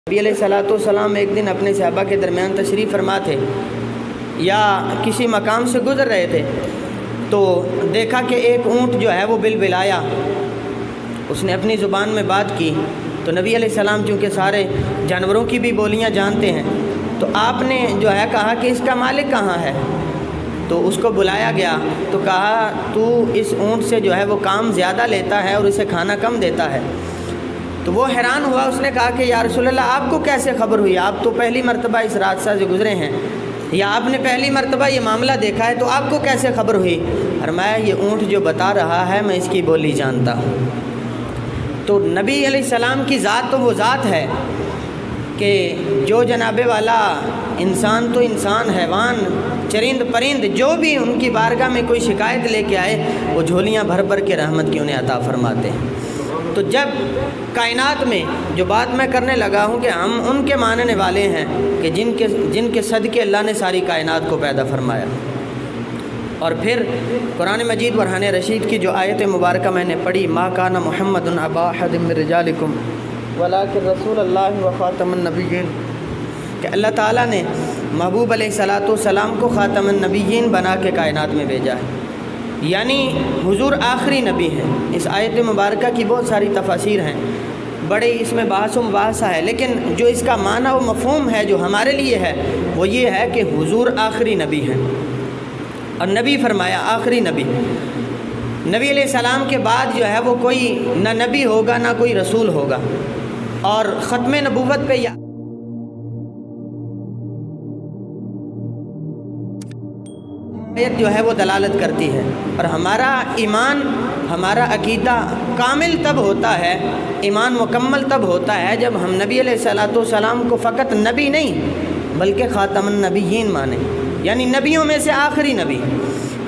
نبی علیہ الصلوۃ والسلام ایک دن اپنے صحابہ کے درمیان تشریف فرما تھے یا کسی مقام سے گزر رہے تھے تو دیکھا کہ ایک اونٹ جو ہے وہ بلبلایا، اس نے اپنی زبان میں بات کی تو نبی علیہ السلام چونکہ سارے جانوروں کی بھی بولیاں جانتے ہیں تو آپ نے جو ہے کہا کہ اس کا مالک کہاں ہے، تو اس کو بلایا گیا تو کہا تو اس اونٹ سے جو ہے وہ کام زیادہ لیتا ہے اور اسے کھانا کم دیتا ہے۔ تو وہ حیران ہوا، اس نے کہا کہ یا رسول اللہ آپ کو کیسے خبر ہوئی، آپ تو پہلی مرتبہ اس راستہ سے گزرے ہیں یا آپ نے پہلی مرتبہ یہ معاملہ دیکھا ہے تو آپ کو کیسے خبر ہوئی؟ فرمایا یہ اونٹ جو بتا رہا ہے میں اس کی بولی جانتا ہوں۔ تو نبی علیہ السلام کی ذات تو وہ ذات ہے کہ جو جناب والا انسان تو انسان، حیوان، چرند پرند جو بھی ان کی بارگاہ میں کوئی شکایت لے کے آئے وہ جھولیاں بھر بھر کے رحمت کی انہیں عطا فرماتے ہیں۔ تو جب کائنات میں جو بات میں کرنے لگا ہوں کہ ہم ان کے ماننے والے ہیں کہ جن کے صدقے اللہ نے ساری کائنات کو پیدا فرمایا، اور پھر قرآن مجید برہان رشید کی جو آیت مبارکہ میں نے پڑھی، ما کان محمد ابا احد من رجالکم ولکن رسول اللہ و خاتم النبیین، کہ اللہ تعالیٰ نے محبوب علیہ الصلوۃ والسلام کو خاتم النبیین بنا کے کائنات میں بھیجا ہے، یعنی حضور آخری نبی ہیں۔ اس آیت مبارکہ کی بہت ساری تفاسیر ہیں، بڑے اس میں بحث و مباحثہ ہے، لیکن جو اس کا معنی و مفہوم ہے جو ہمارے لیے ہے وہ یہ ہے کہ حضور آخری نبی ہیں، اور نبی فرمایا آخری نبی، نبی علیہ السلام کے بعد جو ہے وہ کوئی نہ نبی ہوگا نہ کوئی رسول ہوگا، اور ختم نبوت پہ آیت جو ہے وہ دلالت کرتی ہے۔ اور ہمارا ایمان، ہمارا عقیدہ کامل تب ہوتا ہے، ایمان مکمل تب ہوتا ہے جب ہم نبی علیہ الصلوۃ والسلام کو فقط نبی نہیں بلکہ خاتم النبیین مانیں، یعنی نبیوں میں سے آخری نبی،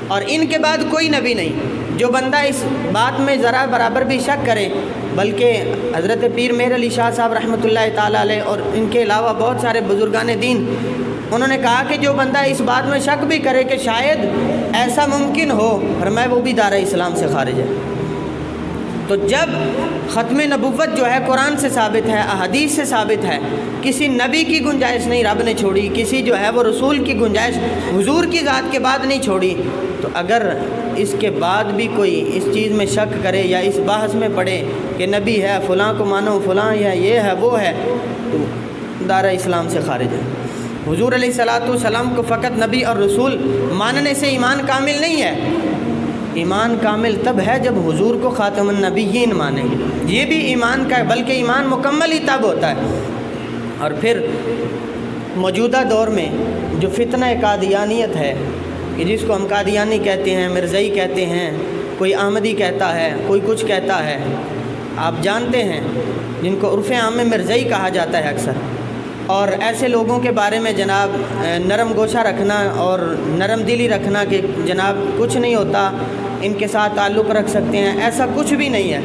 اور ان کے بعد کوئی نبی نہیں۔ جو بندہ اس بات میں ذرا برابر بھی شک کرے، بلکہ حضرت پیر میر علی شاہ صاحب رحمۃ اللہ تعالیٰ علیہ اور ان کے علاوہ بہت سارے بزرگان دین، انہوں نے کہا کہ جو بندہ اس بات میں شک بھی کرے کہ شاید ایسا ممکن ہو، فرمایا وہ بھی دار اسلام سے خارج ہے۔ تو جب ختم نبوت جو ہے قرآن سے ثابت ہے، احادیث سے ثابت ہے، کسی نبی کی گنجائش نہیں رب نے چھوڑی، کسی جو ہے وہ رسول کی گنجائش حضور کی ذات کے بعد نہیں چھوڑی، تو اگر اس کے بعد بھی کوئی اس چیز میں شک کرے یا اس بحث میں پڑے کہ نبی ہے فلاں کو مانو، فلاں یا یہ ہے وہ ہے، تو دار اسلام سے خارج ہے۔ حضور علیہ الصلوۃ والسلام کو فقط نبی اور رسول ماننے سے ایمان کامل نہیں ہے، ایمان کامل تب ہے جب حضور کو خاتم النبیین مانیں، یہ بھی ایمان کا، بلکہ ایمان مکمل ہی تب ہوتا ہے۔ اور پھر موجودہ دور میں جو فتنہ قادیانیت ہے کہ جس کو ہم قادیانی کہتے ہیں، مرزائی کہتے ہیں، کوئی احمدی کہتا ہے، کوئی کچھ کہتا ہے، آپ جانتے ہیں جن کو عرف عام میں مرزائی کہا جاتا ہے اکثر، اور ایسے لوگوں کے بارے میں جناب نرم گوشہ رکھنا اور نرم دلی رکھنا کہ جناب کچھ نہیں ہوتا، ان کے ساتھ تعلق رکھ سکتے ہیں، ایسا کچھ بھی نہیں ہے۔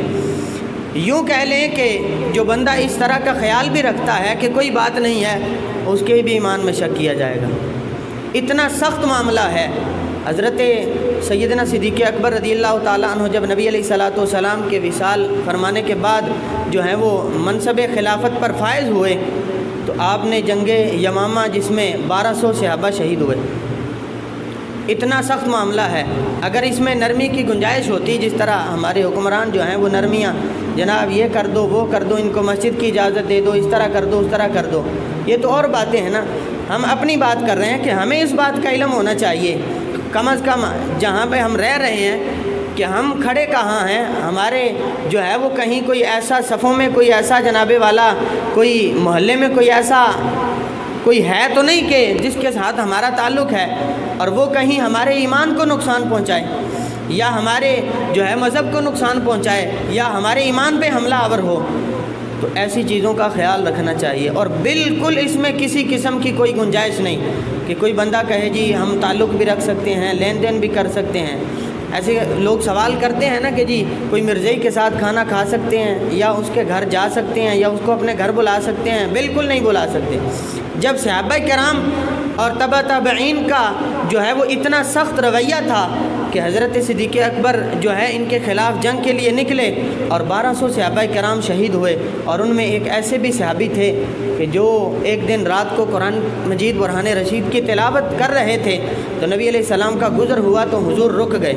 یوں کہہ لیں کہ جو بندہ اس طرح کا خیال بھی رکھتا ہے کہ کوئی بات نہیں ہے، اس کے بھی ایمان میں شک کیا جائے گا، اتنا سخت معاملہ ہے۔ حضرت سیدنا صدیق اکبر رضی اللہ تعالیٰ عنہ جب نبی علیہ الصلوۃ والسلام کے وصال فرمانے کے بعد جو ہے وہ منصب خلافت پر فائز ہوئے تو آپ نے جنگ یمامہ جس میں 1200 صحابہ شہید ہوئے، اتنا سخت معاملہ ہے۔ اگر اس میں نرمی کی گنجائش ہوتی، جس طرح ہمارے حکمران جو ہیں وہ نرمیاں، جناب یہ کر دو وہ کر دو، ان کو مسجد کی اجازت دے دو، اس طرح کر دو اس طرح کر دو، یہ تو اور باتیں ہیں نا، ہم اپنی بات کر رہے ہیں کہ ہمیں اس بات کا علم ہونا چاہیے کم از کم جہاں پہ ہم رہ رہے ہیں کہ ہم کھڑے کہاں ہیں، ہمارے جو ہے وہ کہیں کوئی ایسا صفوں میں کوئی ایسا جناب والا کوئی محلے میں کوئی ایسا کوئی ہے تو نہیں کہ جس کے ساتھ ہمارا تعلق ہے اور وہ کہیں ہمارے ایمان کو نقصان پہنچائے یا ہمارے جو ہے مذہب کو نقصان پہنچائے یا ہمارے ایمان پہ حملہ آور ہو، تو ایسی چیزوں کا خیال رکھنا چاہیے۔ اور بالکل اس میں کسی قسم کی کوئی گنجائش نہیں کہ کوئی بندہ کہے جی ہم تعلق بھی رکھ سکتے ہیں، لین دین بھی کر سکتے ہیں۔ ایسے لوگ سوال کرتے ہیں نا کہ جی کوئی مرزائی کے ساتھ کھانا کھا سکتے ہیں یا اس کے گھر جا سکتے ہیں یا اس کو اپنے گھر بلا سکتے ہیں؟ بالکل نہیں بلا سکتے۔ جب صحابہ کرام اور تبع تابعین کا جو ہے وہ اتنا سخت رویہ تھا کہ حضرت صدیق اکبر جو ہے ان کے خلاف جنگ کے لیے نکلے اور 1200 صحابہ کرام شہید ہوئے، اور ان میں ایک ایسے بھی صحابی تھے کہ جو ایک دن رات کو قرآن مجید برہان رشید کی تلاوت کر رہے تھے، تو نبی علیہ السلام کا گزر ہوا تو حضور رک گئے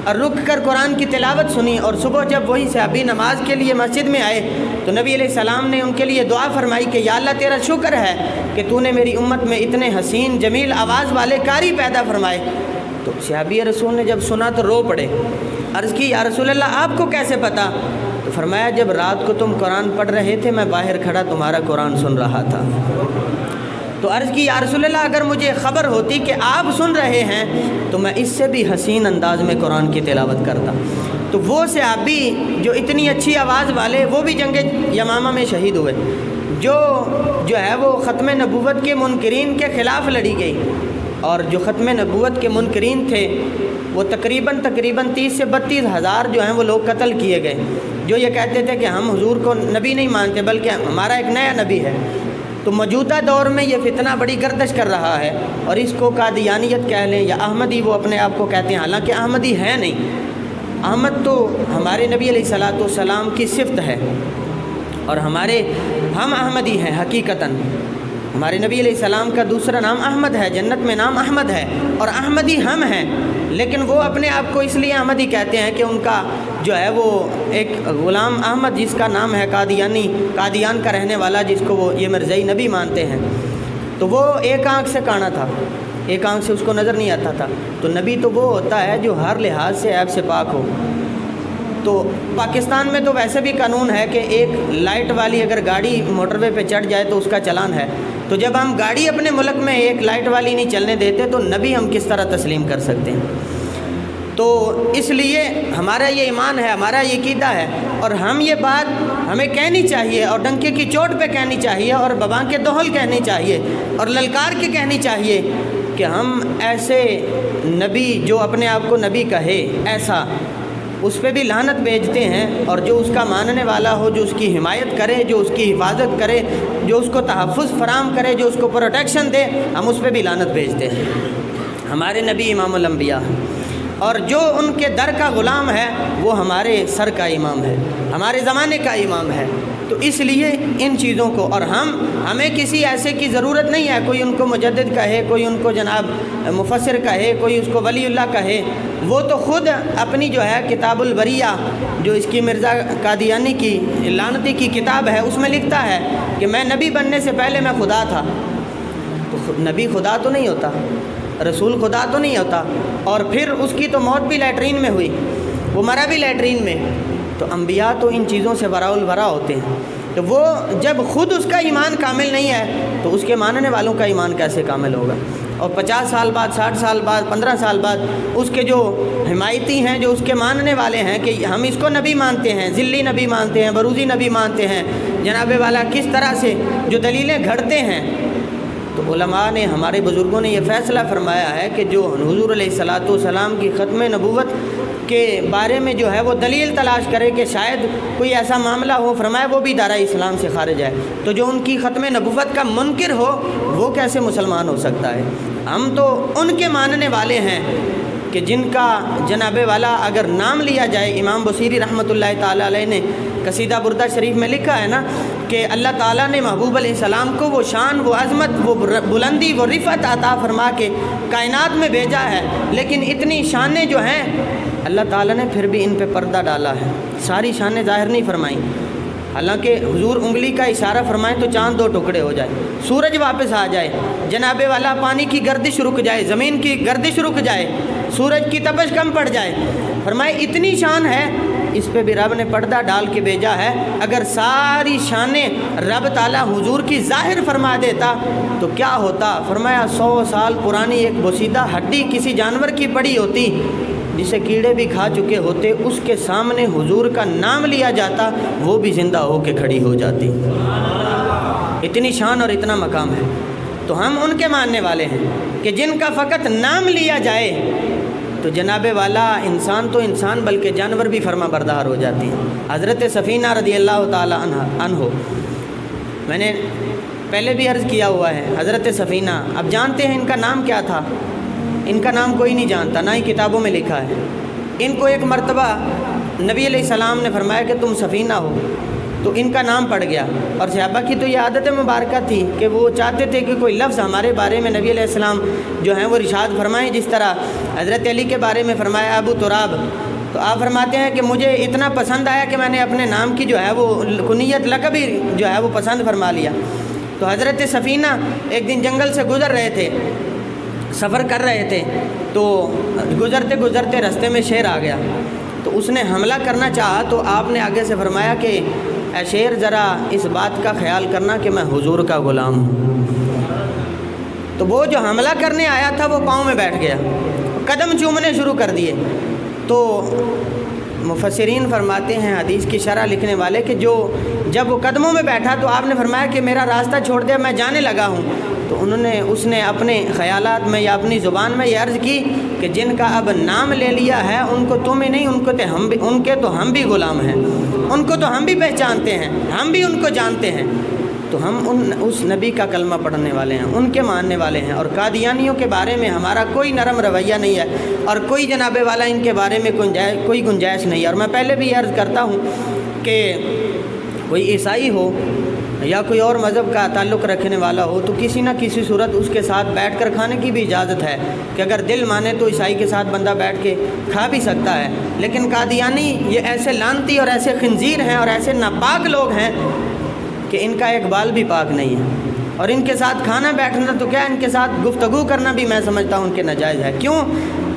اور رک کر قرآن کی تلاوت سنی، اور صبح جب وہی صحابی نماز کے لیے مسجد میں آئے تو نبی علیہ السلام نے ان کے لیے دعا فرمائی کہ یا اللہ تیرا شکر ہے کہ تو نے میری امت میں اتنے حسین جمیل آواز والے قاری پیدا فرمائے۔ تو صحابی رسول نے جب سنا تو رو پڑے، عرض کی یا رسول اللہ آپ کو کیسے پتہ؟ تو فرمایا جب رات کو تم قرآن پڑھ رہے تھے میں باہر کھڑا تمہارا قرآن سن رہا تھا۔ تو عرض کی یا رسول اللہ اگر مجھے خبر ہوتی کہ آپ سن رہے ہیں تو میں اس سے بھی حسین انداز میں قرآن کی تلاوت کرتا۔ تو وہ صحابی جو اتنی اچھی آواز والے، وہ بھی جنگ یمامہ میں شہید ہوئے، جو ہے وہ ختم نبوت کے منکرین کے خلاف لڑی گئی، اور جو ختم نبوت کے منکرین تھے وہ تقریباً 30 سے 32 ہزار جو ہیں وہ لوگ قتل کیے گئے، جو یہ کہتے تھے کہ ہم حضور کو نبی نہیں مانتے بلکہ ہمارا ایک نیا نبی ہے۔ تو موجودہ دور میں یہ فتنہ بڑی گردش کر رہا ہے، اور اس کو قادیانیت کہہ لیں یا احمدی، وہ اپنے آپ کو کہتے ہیں، حالانکہ احمدی ہے نہیں۔ احمد تو ہمارے نبی علیہ السلام کی صفت ہے، اور ہم احمدی ہیں حقیقتاً۔ ہمارے نبی علیہ السلام کا دوسرا نام احمد ہے، جنت میں نام احمد ہے، اور احمدی ہم ہیں، لیکن وہ اپنے آپ کو اس لیے احمدی کہتے ہیں کہ ان کا جو ہے وہ ایک غلام احمد جس کا نام ہے قادیان کا رہنے والا، جس کو وہ یہ مرزائی نبی مانتے ہیں، تو وہ ایک آنکھ سے کانا تھا، ایک آنکھ سے اس کو نظر نہیں آتا تھا۔ تو نبی تو وہ ہوتا ہے جو ہر لحاظ سے عیب سے پاک ہو۔ تو پاکستان میں تو ویسے بھی قانون ہے کہ ایک لائٹ والی اگر گاڑی موٹر وے پہ چڑھ جائے تو اس کا چلان ہے، تو جب ہم گاڑی اپنے ملک میں ایک لائٹ والی نہیں چلنے دیتے تو نبی ہم کس طرح تسلیم کر سکتے ہیں؟ تو اس لیے ہمارا یہ ایمان ہے، ہمارا یہ عقیدہ ہے، اور ہم یہ بات ہمیں کہنی چاہیے، اور ڈنکے کی چوٹ پہ کہنی چاہیے، اور بباں کے دوہل کہنی چاہیے، اور للکار کے کہنی چاہیے کہ ہم ایسے نبی جو اپنے آپ کو نبی کہے ایسا، اس پہ بھی لعنت بھیجتے ہیں، اور جو اس کا ماننے والا ہو، جو اس کی حمایت کرے، جو اس کی حفاظت کرے، جو اس کو تحفظ فراہم کرے، جو اس کو پروٹیکشن دے، ہم اس پہ بھی لعنت بھیجتے ہیں۔ ہمارے نبی امام الانبیاء ہیں، اور جو ان کے در کا غلام ہے وہ ہمارے سر کا امام ہے، ہمارے زمانے کا امام ہے۔ تو اس لیے ان چیزوں کو، اور ہمیں کسی ایسے کی ضرورت نہیں ہے، کوئی ان کو مجدد کہے، کوئی ان کو جناب مفسر کہے، کوئی اس کو ولی اللہ کہے، وہ تو خود اپنی جو ہے کتاب البریہ، جو اس کی مرزا قادیانی کی لعنتی کی کتاب ہے، اس میں لکھتا ہے کہ میں نبی بننے سے پہلے میں خدا تھا۔ تو نبی خدا تو نہیں ہوتا، رسول خدا تو نہیں ہوتا، اور پھر اس کی تو موت بھی لیٹرین میں ہوئی، وہ مرا بھی لیٹرین میں۔ تو انبیاء تو ان چیزوں سے وراء الورا ہوتے ہیں، تو وہ جب خود اس کا ایمان کامل نہیں ہے تو اس کے ماننے والوں کا ایمان کیسے کامل ہوگا؟ اور 50 سال بعد، 60 سال بعد، 15 سال بعد اس کے جو حمایتی ہیں، جو اس کے ماننے والے ہیں کہ ہم اس کو نبی مانتے ہیں، ذلی نبی مانتے ہیں، بروزی نبی مانتے ہیں، جناب والا کس طرح سے جو دلیلیں گھڑتے ہیں، تو علماء نے، ہمارے بزرگوں نے یہ فیصلہ فرمایا ہے کہ جو حضور علیہ السلام کی ختم نبوت کے بارے میں جو ہے وہ دلیل تلاش کرے کہ شاید کوئی ایسا معاملہ ہو، فرمایا وہ بھی دائرہ اسلام سے خارج ہے۔ تو جو ان کی ختم نبوت کا منکر ہو وہ کیسے مسلمان ہو سکتا ہے؟ ہم تو ان کے ماننے والے ہیں کہ جن کا جناب والا اگر نام لیا جائے، امام بصیری رحمۃ اللہ تعالیٰ علیہ نے قصیدہ بردہ شریف میں لکھا ہے نا کہ اللہ تعالیٰ نے محبوب علیہ السلام کو وہ شان، وہ عظمت، وہ بلندی، وہ رفعت عطا فرما کے کائنات میں بھیجا ہے، لیکن اتنی شانیں جو ہیں اللہ تعالیٰ نے پھر بھی ان پہ پردہ ڈالا ہے، ساری شانیں ظاہر نہیں فرمائیں۔ حالانکہ حضور انگلی کا اشارہ فرمائیں تو چاند 2 ٹکڑے ہو جائے، سورج واپس آ جائے، جناب والا پانی کی گردش رک جائے، زمین کی گردش رک جائے، سورج کی تپش کم پڑ جائے، فرمائے اتنی شان ہے، اس پہ بھی رب نے پردہ ڈال کے بھیجا ہے۔ اگر ساری شانیں رب تعالیٰ حضور کی ظاہر فرما دیتا تو کیا ہوتا؟ فرمایا 100 سال پرانی ایک بوسیدہ ہڈی کسی جانور کی پڑی ہوتی جسے کیڑے بھی کھا چکے ہوتے، اس کے سامنے حضور کا نام لیا جاتا، وہ بھی زندہ ہو کے کھڑی ہو جاتی۔ اتنی شان اور اتنا مقام ہے۔ تو ہم ان کے ماننے والے ہیں کہ جن کا فقط نام لیا جائے تو جناب والا انسان تو انسان بلکہ جانور بھی فرما بردار ہو جاتی ہیں۔ حضرت سفینہ رضی اللہ تعالیٰ عنہ، میں نے پہلے بھی عرض کیا ہوا ہے، حضرت سفینہ، اب جانتے ہیں ان کا نام کیا تھا؟ ان کا نام کوئی نہیں جانتا، نہ ہی کتابوں میں لکھا ہے۔ ان کو ایک مرتبہ نبی علیہ السلام نے فرمایا کہ تم سفینہ ہو، تو ان کا نام پڑ گیا۔ اور صحابہ کی تو یہ عادت مبارکہ تھی کہ وہ چاہتے تھے کہ کوئی لفظ ہمارے بارے میں نبی علیہ السلام جو ہیں وہ ارشاد فرمائیں، جس طرح حضرت علی کے بارے میں فرمایا ابو تراب، تو آپ فرماتے ہیں کہ مجھے اتنا پسند آیا کہ میں نے اپنے نام کی جو ہے وہ کنیت لقب ہی جو ہے وہ پسند فرما لیا۔ تو حضرت سفینہ ایک دن جنگل سے گزر رہے تھے، سفر کر رہے تھے، تو گزرتے گزرتے راستے میں شیر آ گیا، تو اس نے حملہ کرنا چاہا، تو آپ نے آگے سے فرمایا کہ اے شیر ذرا اس بات کا خیال کرنا کہ میں حضور کا غلام ہوں۔ تو وہ جو حملہ کرنے آیا تھا وہ پاؤں میں بیٹھ گیا، قدم چومنے شروع کر دیے۔ تو مفسرین فرماتے ہیں، حدیث کی شرح لکھنے والے، کہ جب وہ قدموں میں بیٹھا تو آپ نے فرمایا کہ میرا راستہ چھوڑ دیا، میں جانے لگا ہوں۔ تو اس نے اپنے خیالات میں یا اپنی زبان میں یہ عرض کی کہ جن کا اب نام لے لیا ہے ان کو تم ہی نہیں، ان کے تو ہم بھی غلام ہیں، ان کو تو ہم بھی پہچانتے ہیں، ہم بھی ان کو جانتے ہیں۔ تو ہم اس نبی کا کلمہ پڑھنے والے ہیں، ان کے ماننے والے ہیں، اور قادیانیوں کے بارے میں ہمارا کوئی نرم رویہ نہیں ہے، اور کوئی جناب والا ان کے بارے میں کوئی گنجائش نہیں ہے۔ اور میں پہلے بھی عرض کرتا ہوں کہ کوئی عیسائی ہو یا کوئی اور مذہب کا تعلق رکھنے والا ہو تو کسی نہ کسی صورت اس کے ساتھ بیٹھ کر کھانے کی بھی اجازت ہے، کہ اگر دل مانے تو عیسائی کے ساتھ بندہ بیٹھ کے کھا بھی سکتا ہے۔ لیکن قادیانی یہ ایسے لعنتی اور ایسے خنزیر ہیں اور ایسے ناپاک لوگ ہیں کہ ان کا ایک بال بھی پاک نہیں ہے، اور ان کے ساتھ کھانا بیٹھنا تو کیا، ان کے ساتھ گفتگو کرنا بھی میں سمجھتا ہوں ان کے ناجائز ہے۔ کیوں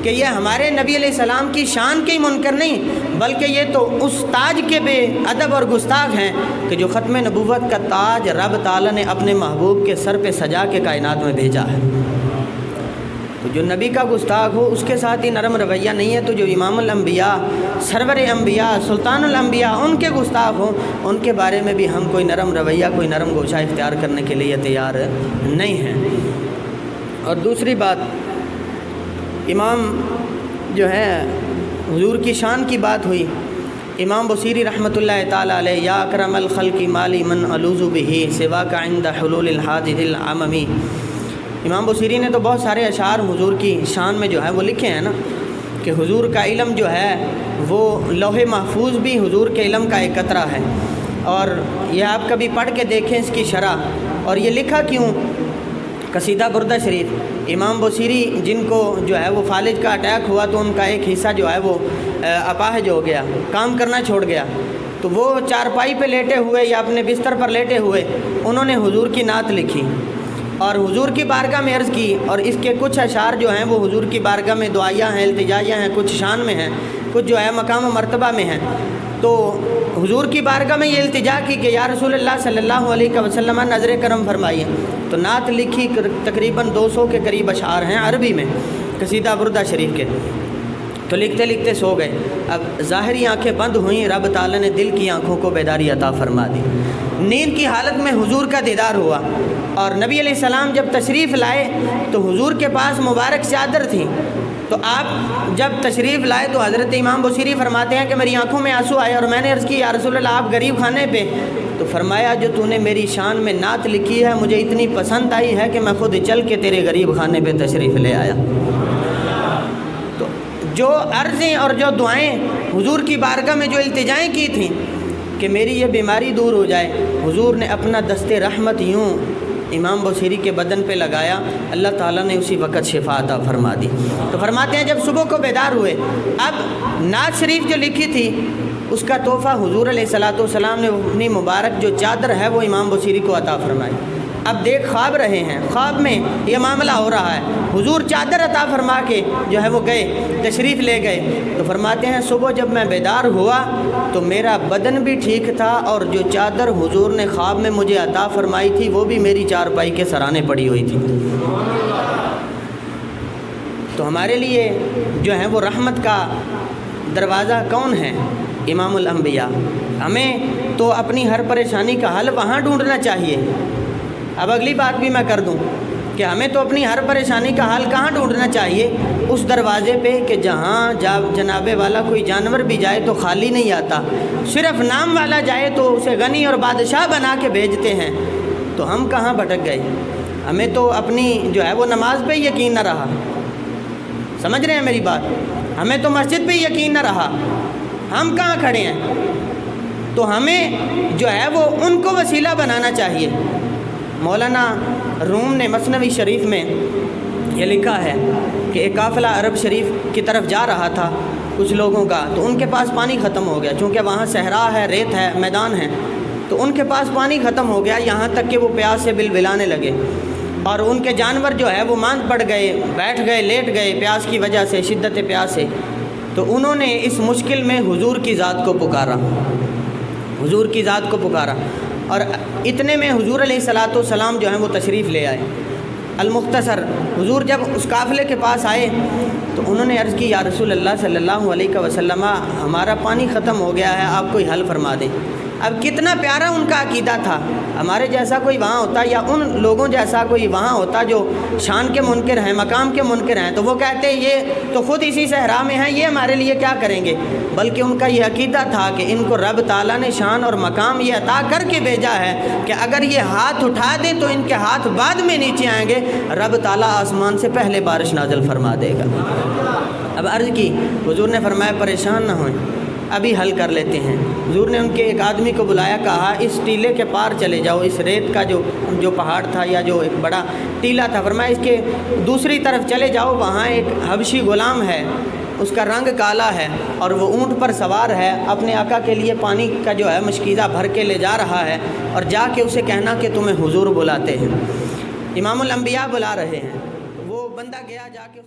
کہ یہ ہمارے نبی علیہ السلام کی شان کے ہی منکر نہیں، بلکہ یہ تو اس تاج کے بے ادب اور گستاخ ہیں کہ جو ختم نبوت کا تاج رب تعالیٰ نے اپنے محبوب کے سر پہ سجا کے کائنات میں بھیجا ہے۔ تو جو نبی کا گستاخ ہو اس کے ساتھ ہی نرم رویہ نہیں ہے، تو جو امام الانبیاء، سرور انبیاء، سلطان الانبیاء ان کے گستاخ ہوں، ان کے بارے میں بھی ہم کوئی نرم رویہ، کوئی نرم گوشہ اختیار کرنے کے لیے تیار نہیں ہیں۔ اور دوسری بات، امام جو ہے حضور کی شان کی بات ہوئی، امام بصیری رحمۃ اللہ تعالیٰ علیہ، یا اکرم الخلق مالی من الوذ بہ سوا کا عند حلول الحادث العممی۔ امام بصیری نے تو بہت سارے اشعار حضور کی شان میں جو ہے وہ لکھے ہیں نا، کہ حضور کا علم جو ہے وہ لوح محفوظ بھی حضور کے علم کا ایک قطرہ ہے، اور یہ آپ کبھی پڑھ کے دیکھیں اس کی شرح۔ اور یہ لکھا کیوں؟ قصیدہ بردہ شریف، امام بصیری جن کو جو ہے وہ فالج کا اٹیک ہوا تو ان کا ایک حصہ جو ہے وہ اپاہج ہو گیا، کام کرنا چھوڑ گیا، تو وہ چارپائی پہ لیٹے ہوئے یا اپنے بستر پر لیٹے ہوئے انہوں نے حضور کی نعت لکھی اور حضور کی بارگاہ میں عرض کی، اور اس کے کچھ اشعار جو ہیں وہ حضور کی بارگاہ میں دعائیہ ہیں، التجائیہ ہیں، کچھ شان میں ہیں، کچھ جو ہے مقام و مرتبہ میں ہیں۔ تو حضور کی بارگاہ میں یہ التجا کی کہ یا رسول اللہ صلی اللہ علیہ وسلم نظر کرم فرمائیے، تو نعت لکھی، تقریباً 200 کے قریب اشعار ہیں عربی میں قصیدہ بردہ شریف کے۔ تو لکھتے لکھتے سو گئے، اب ظاہری آنکھیں بند ہوئیں، رب تعالیٰ نے دل کی آنکھوں کو بیداری عطا فرما دی، نیند کی حالت میں حضور کا دیدار ہوا۔ اور نبی علیہ السلام جب تشریف لائے تو حضور کے پاس مبارک چادر تھی، تو آپ جب تشریف لائے تو حضرت امام بصیری فرماتے ہیں کہ میری آنکھوں میں آنسو آئے، اور میں نے عرض کی یا رسول اللہ آپ غریب خانے پہ، تو فرمایا جو تو نے میری شان میں نعت لکھی ہے مجھے اتنی پسند آئی ہے کہ میں خود چل کے تیرے غریب خانے پہ تشریف لے آیا۔ تو جو عرضیں اور جو دعائیں حضور کی بارگاہ میں جو التجائیں کی تھیں کہ میری یہ بیماری دور ہو جائے، حضور نے اپنا دست رحمت یوں امام بصیری کے بدن پہ لگایا، اللہ تعالیٰ نے اسی وقت شفا عطا فرما دی۔ تو فرماتے ہیں جب صبح کو بیدار ہوئے، اب نعت شریف جو لکھی تھی اس کا تحفہ حضور علیہ السلام نے اپنی مبارک جو چادر ہے وہ امام بصیری کو عطا فرمائی۔ اب دیکھ خواب رہے ہیں، خواب میں یہ معاملہ ہو رہا ہے، حضور چادر عطا فرما کے جو ہے وہ گئے، تشریف لے گئے۔ تو فرماتے ہیں صبح جب میں بیدار ہوا تو میرا بدن بھی ٹھیک تھا، اور جو چادر حضور نے خواب میں مجھے عطا فرمائی تھی وہ بھی میری چارپائی کے سرانے پڑی ہوئی تھی۔ تو ہمارے لیے جو ہے وہ رحمت کا دروازہ کون ہے؟ امام الانبیاء۔ ہمیں تو اپنی ہر پریشانی کا حل وہاں ڈھونڈنا چاہیے۔ اب اگلی بات بھی میں کر دوں کہ ہمیں تو اپنی ہر پریشانی کا حل کہاں ڈھونڈنا چاہیے؟ اس دروازے پہ کہ جہاں جناب والا کوئی جانور بھی جائے تو خالی نہیں آتا، صرف نام والا جائے تو اسے غنی اور بادشاہ بنا کے بھیجتے ہیں۔ تو ہم کہاں بھٹک گئے؟ ہمیں تو اپنی جو ہے وہ نماز پہ یقین نہ رہا، سمجھ رہے ہیں میری بات؟ ہمیں تو مسجد پہ یقین نہ رہا، ہم کہاں کھڑے ہیں؟ تو ہمیں جو ہے وہ ان کو وسیلہ بنانا چاہیے۔ مولانا روم نے مثنوی شریف میں یہ لکھا ہے کہ ایک قافلہ عرب شریف کی طرف جا رہا تھا کچھ لوگوں کا، تو ان کے پاس پانی ختم ہو گیا، چونکہ وہاں صحرا ہے، ریت ہے، میدان ہے، تو ان کے پاس پانی ختم ہو گیا، یہاں تک کہ وہ پیاس سے بلبلانے لگے، اور ان کے جانور جو ہے وہ ماند پڑ گئے، بیٹھ گئے، لیٹ گئے پیاس کی وجہ سے، شدت پیاس سے۔ تو انہوں نے اس مشکل میں حضور کی ذات کو پکارا، حضور کی ذات کو پکارا، اور اتنے میں حضور علیہ الصلاۃ والسلام جو ہیں وہ تشریف لے آئے۔ المختصر، حضور جب اس قافلے کے پاس آئے تو انہوں نے عرض کی، یا رسول اللہ صلی اللہ علیہ وسلم، ہمارا پانی ختم ہو گیا ہے، آپ کوئی حل فرما دیں۔ اب کتنا پیارا ان کا عقیدہ تھا، ہمارے جیسا کوئی وہاں ہوتا یا ان لوگوں جیسا کوئی وہاں ہوتا جو شان کے منکر ہیں، مقام کے منکر ہیں، تو وہ کہتے یہ تو خود اسی صحرا میں ہیں، یہ ہمارے لیے کیا کریں گے؟ بلکہ ان کا یہ عقیدہ تھا کہ ان کو رب تعالیٰ نے شان اور مقام یہ عطا کر کے بھیجا ہے کہ اگر یہ ہاتھ اٹھا دیں تو ان کے ہاتھ بعد میں نیچے آئیں گے، رب تعالیٰ آسمان سے پہلے بارش نازل فرما دے گا۔ اب عرض کی، حضور نے فرمایا پریشان نہ ہوئیں، ابھی حل کر لیتے ہیں۔ حضور نے ان کے ایک آدمی کو بلایا، کہا اس ٹیلے کے پار چلے جاؤ، اس ریت کا جو پہاڑ تھا یا جو ایک بڑا ٹیلا تھا، فرمایا اس کے دوسری طرف چلے جاؤ، وہاں ایک حبشی غلام ہے، اس کا رنگ کالا ہے اور وہ اونٹ پر سوار ہے، اپنے آقا کے لیے پانی کا جو ہے مشکیزہ بھر کے لے جا رہا ہے، اور جا کے اسے کہنا کہ تمہیں حضور بلاتے ہیں، امام الانبیاء بلا رہے ہیں۔ وہ بندہ گیا، جا کے